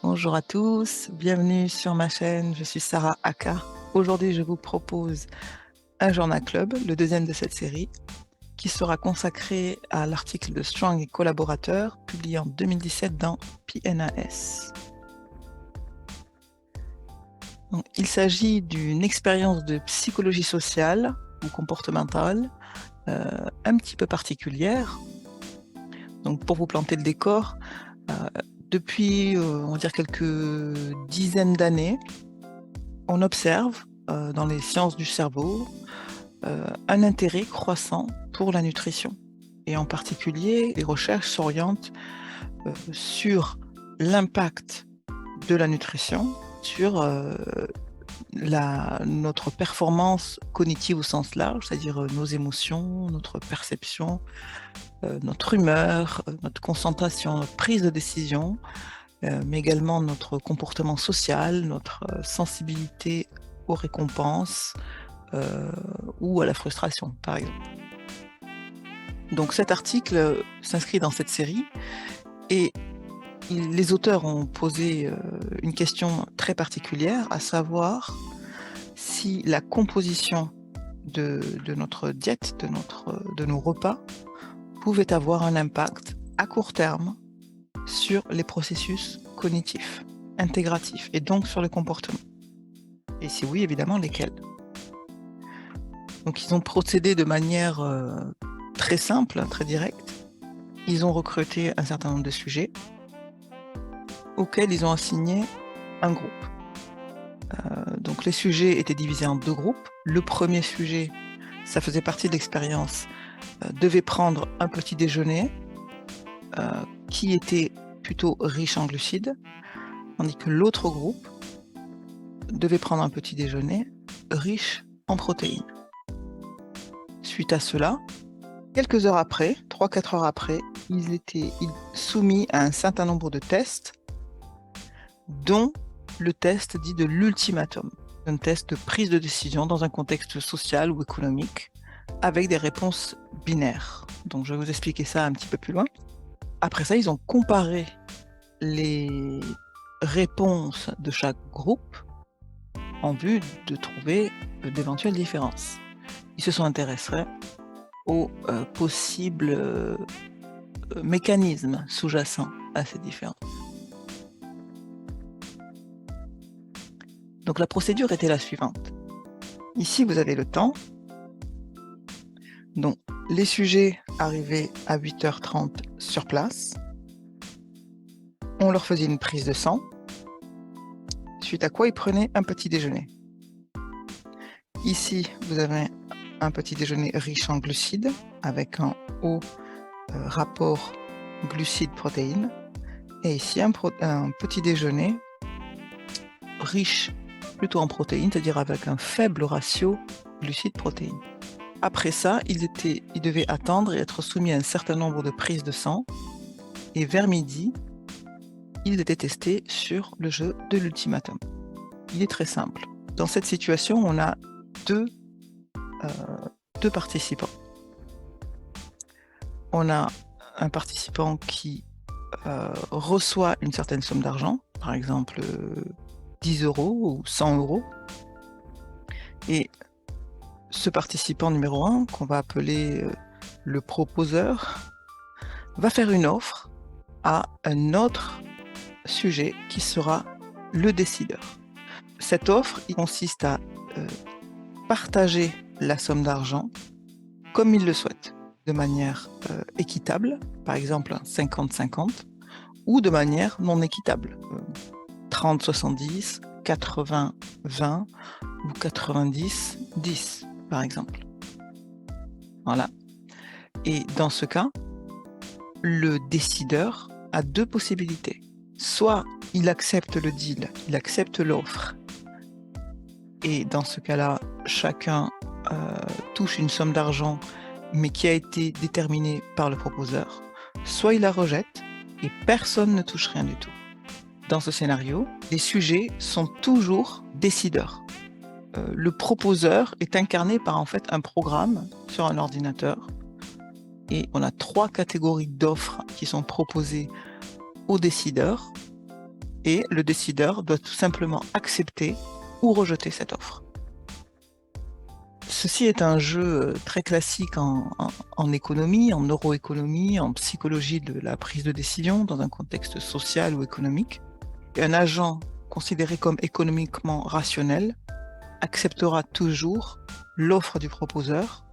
Bonjour à tous, bienvenue sur ma chaîne, je suis Sarah Aka. Aujourd'hui, je vous propose un Journal Club, le deuxième de cette série, qui sera consacré à l'article de Strong et collaborateurs, publié en 2017 dans PNAS. Donc, il s'agit d'une expérience de psychologie sociale ou comportementale un petit peu particulière. Donc, pour vous planter le décor, depuis, on va dire quelques dizaines d'années, on observe dans les sciences du cerveau un intérêt croissant pour la nutrition. Et en particulier, les recherches s'orientent sur l'impact de la nutrition sur notre performance cognitive au sens large, c'est-à-dire nos émotions, notre perception, notre humeur, notre concentration, notre prise de décision, mais également notre comportement social, notre sensibilité aux récompenses ou à la frustration, par exemple. Donc cet article s'inscrit dans cette série et les auteurs ont posé une question très particulière, à savoir si la composition de notre diète, de nos repas, pouvait avoir un impact à court terme sur les processus cognitifs, intégratifs, et donc sur le comportement. Et si oui, évidemment, lesquels? Donc ils ont procédé de manière très simple, très directe. Ils ont recruté un certain nombre de sujets auxquels ils ont assigné un groupe. Donc les sujets étaient divisés en deux groupes. Le premier sujet, ça faisait partie de l'expérience, devait prendre un petit déjeuner qui était plutôt riche en glucides, tandis que l'autre groupe devait prendre un petit déjeuner riche en protéines. Suite à cela, quelques heures après, 3-4 heures après, ils étaient soumis à un certain nombre de tests, dont le test dit de l'ultimatum, un test de prise de décision dans un contexte social ou économique, avec des réponses binaires. Donc je vais vous expliquer ça un petit peu plus loin. Après ça, ils ont comparé les réponses de chaque groupe en vue de trouver d'éventuelles différences. Ils se sont intéressés aux possibles mécanismes sous-jacents à ces différences. Donc la procédure était la suivante. Ici, vous avez le temps. Donc les sujets arrivaient à 8h30 sur place. On leur faisait une prise de sang, suite à quoi ils prenaient un petit déjeuner. Ici, vous avez un petit déjeuner riche en glucides, avec un haut rapport glucides-protéines. Et ici, un petit déjeuner riche plutôt en protéines, c'est-à-dire avec un faible ratio glucides-protéines. Après ça, ils devaient attendre et être soumis à un certain nombre de prises de sang. Et vers midi, ils étaient testés sur le jeu de l'ultimatum. Il est très simple. Dans cette situation, on a deux participants. On a un participant qui reçoit une certaine somme d'argent, par exemple 10 euros ou 100 euros. Et ce participant numéro 1, qu'on va appeler le proposeur, va faire une offre à un autre sujet qui sera le décideur. Cette offre, il consiste à partager la somme d'argent comme il le souhaite, de manière équitable, par exemple 50-50, ou de manière non équitable, 30-70, 80-20 ou 90-10, par exemple. Voilà. Et dans ce cas, le décideur a deux possibilités. Soit il accepte le deal, il accepte l'offre, et dans ce cas-là, chacun touche une somme d'argent, mais qui a été déterminée par le proposeur. Soit il la rejette, et personne ne touche rien du tout. Dans ce scénario, les sujets sont toujours décideurs. Le proposeur est incarné par en fait un programme sur un ordinateur, et on a 3 catégories d'offres qui sont proposées aux décideurs, et le décideur doit tout simplement accepter ou rejeter cette offre. Ceci est un jeu très classique en économie, en neuroéconomie, en psychologie de la prise de décision dans un contexte social ou économique. Un agent considéré comme économiquement rationnel acceptera toujours l'offre du proposeur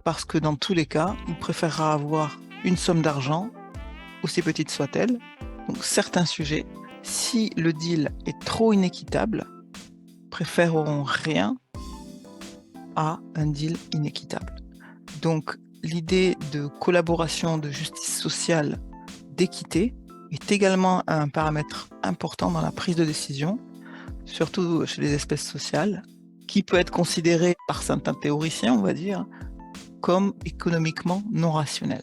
parce que dans tous les cas, il préférera avoir une somme d'argent, aussi petite soit-elle. Donc certains sujets, si le deal est trop inéquitable, préféreront rien à un deal inéquitable. Donc l'idée de collaboration, de justice sociale, d'équité est également un paramètre important dans la prise de décision, surtout chez les espèces sociales, qui peut être considéré par certains théoriciens, on va dire, comme économiquement non rationnel.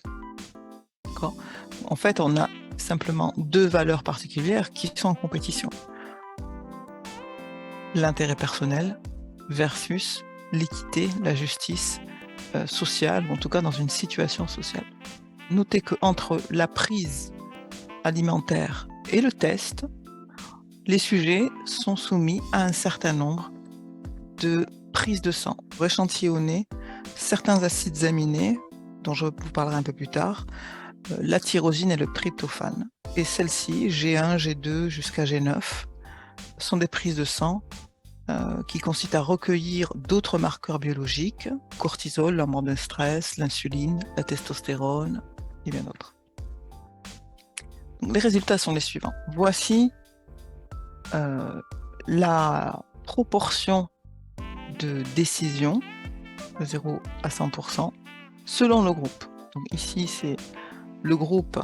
D'accord ? En fait, on a simplement deux valeurs particulières qui sont en compétition. L'intérêt personnel versus l'équité, la justice sociale, ou en tout cas dans une situation sociale. Notez qu'entre la prise alimentaire et le test, les sujets sont soumis à un certain nombre de prises de sang pour échantillonner certains acides aminés, dont je vous parlerai un peu plus tard, la tyrosine et le tryptophane. Et celles-ci, G1, G2 jusqu'à G9, sont des prises de sang qui consistent à recueillir d'autres marqueurs biologiques, cortisol, l'hormone de stress, l'insuline, la testostérone et bien d'autres. Les résultats sont les suivants. Voici la proportion de décision de 0 à 100% selon le groupe. Donc ici, c'est le groupe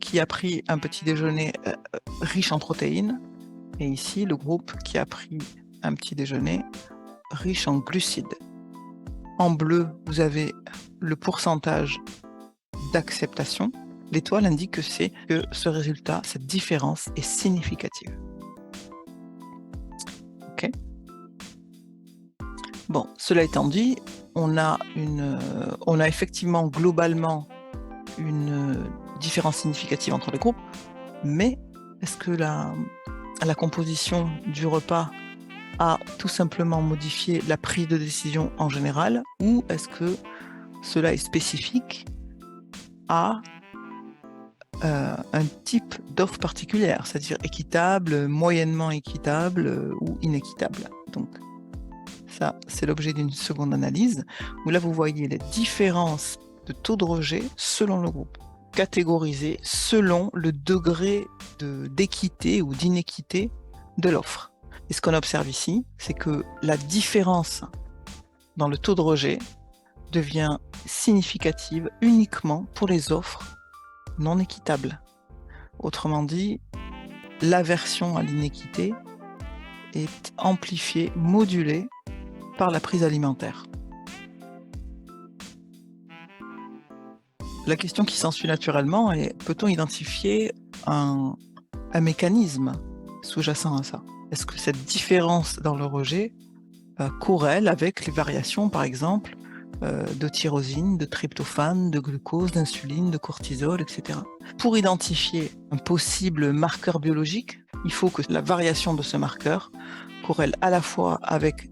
qui a pris un petit déjeuner riche en protéines, et ici, le groupe qui a pris un petit déjeuner riche en glucides. En bleu, vous avez le pourcentage d'acceptation. L'étoile indique que ce résultat, cette différence est significative. Ok. Bon, cela étant dit, on a effectivement globalement une différence significative entre les groupes, mais est-ce que la composition du repas a tout simplement modifié la prise de décision en général, ou est-ce que cela est spécifique à un type d'offre particulière, c'est-à-dire équitable, moyennement équitable ou inéquitable. Donc ça, c'est l'objet d'une seconde analyse, où là vous voyez les différences de taux de rejet selon le groupe, catégorisées selon le degré d'équité ou d'inéquité de l'offre. Et ce qu'on observe ici, c'est que la différence dans le taux de rejet devient significative uniquement pour les offres non équitables. Autrement dit, l'aversion à l'inéquité est amplifiée, modulée par la prise alimentaire. La question qui s'ensuit naturellement est: peut-on identifier un mécanisme sous-jacent à ça? Est-ce que cette différence dans le rejet corrèle avec les variations, par exemple, de tyrosine, de tryptophane, de glucose, d'insuline, de cortisol, etc. Pour identifier un possible marqueur biologique, il faut que la variation de ce marqueur corrèle à la fois avec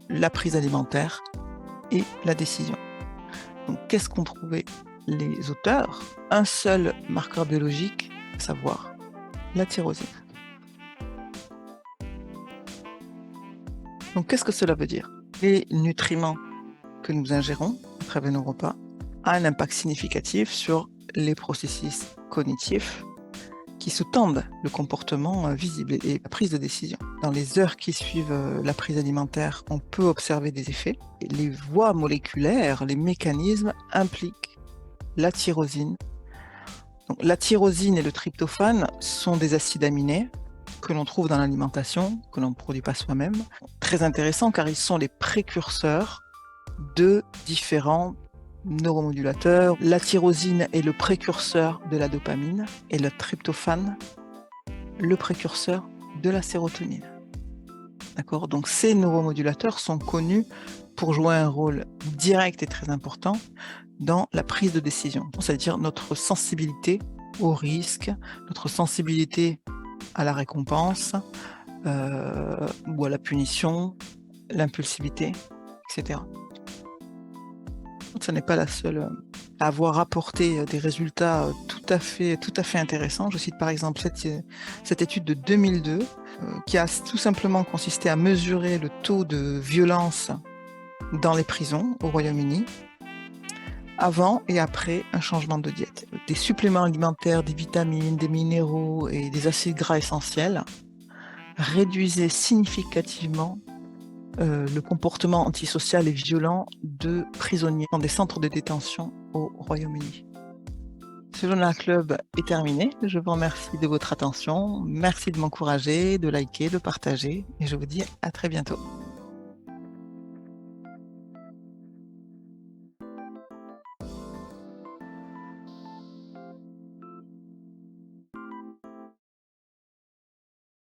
la prise alimentaire et la décision. Donc, qu'est-ce qu'ont trouvé les auteurs? Un seul marqueur biologique, à savoir la tyrosine. Donc, qu'est-ce que cela veut dire? Les nutriments que nous ingérons à travers nos repas a un impact significatif sur les processus cognitifs qui sous-tendent le comportement visible et la prise de décision. Dans les heures qui suivent la prise alimentaire, on peut observer des effets. Les voies moléculaires, les mécanismes impliquent la tyrosine. Donc, la tyrosine et le tryptophane sont des acides aminés que l'on trouve dans l'alimentation, que l'on ne produit pas soi-même. Très intéressant car ils sont les précurseurs de différents neuromodulateurs. La tyrosine est le précurseur de la dopamine et le tryptophane le précurseur de la sérotonine. D'accord ? Donc ces neuromodulateurs sont connus pour jouer un rôle direct et très important dans la prise de décision, c'est-à-dire notre sensibilité au risque, notre sensibilité à la récompense, ou à la punition, l'impulsivité, etc. Ce n'est pas la seule à avoir apporté des résultats tout à fait intéressants. Je cite par exemple cette étude de 2002 qui a tout simplement consisté à mesurer le taux de violence dans les prisons au Royaume-Uni avant et après un changement de diète. Des suppléments alimentaires, des vitamines, des minéraux et des acides gras essentiels réduisaient significativement le comportement antisocial et violent de prisonniers dans des centres de détention au Royaume-Uni. Ce Journal Club est terminé. Je vous remercie de votre attention. Merci de m'encourager, de liker, de partager et je vous dis à très bientôt.